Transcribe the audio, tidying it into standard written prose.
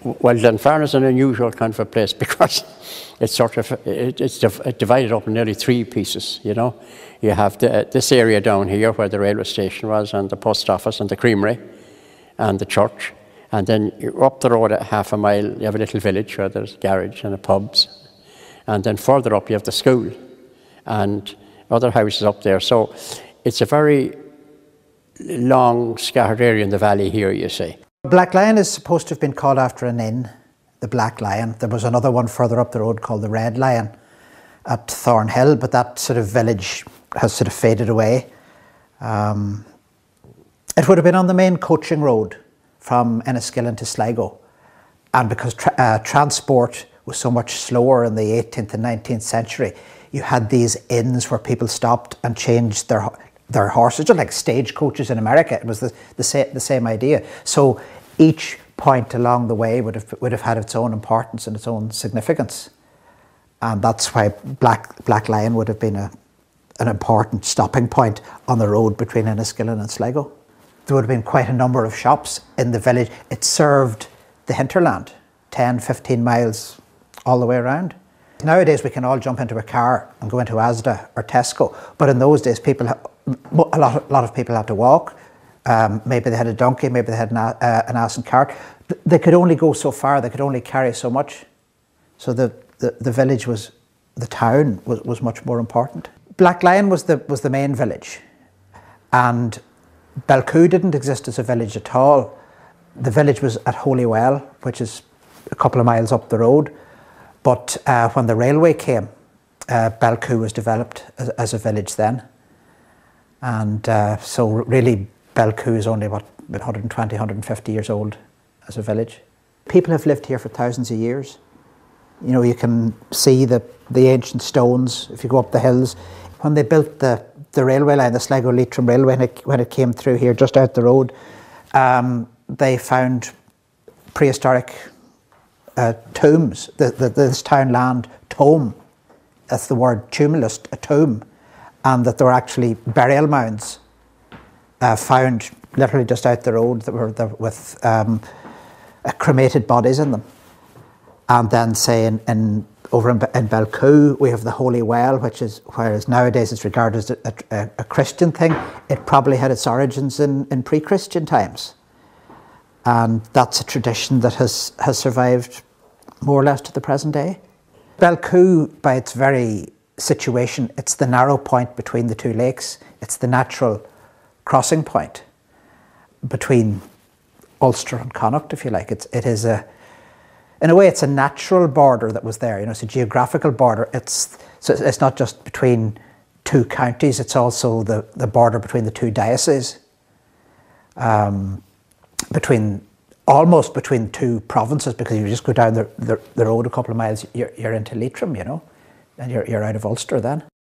Well, Glenfarne is an unusual kind of a place because it's divided up in nearly three pieces, you know. You have this area down here where the railway station was, and the post office, and the creamery, and the church. And then you're up the road at half a mile, you have a little village where there's a garage and a pubs. And then further up you have the school and other houses up there. So it's a very long scattered area in the valley here, you see. Black Lion is supposed to have been called after an inn, the Black Lion. There was another one further up the road called the Red Lion at Thornhill, but that sort of village has sort of faded away. It would have been on the main coaching road from Enniskillen to Sligo, and because transport was so much slower in the 18th and 19th century, you had these inns where people stopped and changed their horses, just like stagecoaches in America. It was the same idea. So each point along the way would have had its own importance and its own significance, and that's why Black Lion would have been an important stopping point on the road between Enniskillen and Sligo. There would have been quite a number of shops in the village. It served the hinterland, 10, 15 miles all the way around. Nowadays we can all jump into a car and go into Asda or Tesco, but in those days a lot of people had to walk. Maybe they had a donkey, maybe they had an ass and cart. They could only go so far, they could only carry so much. So the village the town was much more important. Black Lion was the main village, and Belcoo didn't exist as a village at all. The village was at Holywell, which is a couple of miles up the road. But when the railway came, Belcoo was developed as a village then. And so really Belcoo is only about 120, 150 years old as a village. People have lived here for thousands of years. You know, you can see the ancient stones if you go up the hills. When they built the railway line, the Sligo-Leitrim Railway, when it came through here just out the road, they found prehistoric tombs. This town land tomb, that's the word tumulus, a tomb, and that there were actually burial mounds found literally just out the road that were with cremated bodies in them. And then say over in Belcoo we have the Holy Well, whereas nowadays it's regarded as a Christian thing. It probably had its origins in pre-Christian times, and that's a tradition that has survived more or less to the present day. Belcoo, by its very situation, it's the narrow point between the two lakes. It's the natural crossing point between Ulster and Connacht, if you like. In a way, it's a natural border that was there. You know, it's a geographical border. So it's not just between two counties. It's also the border between the two dioceses, almost between two provinces, because you just go down the road a couple of miles, you're into Leitrim, you know, and you're out of Ulster then.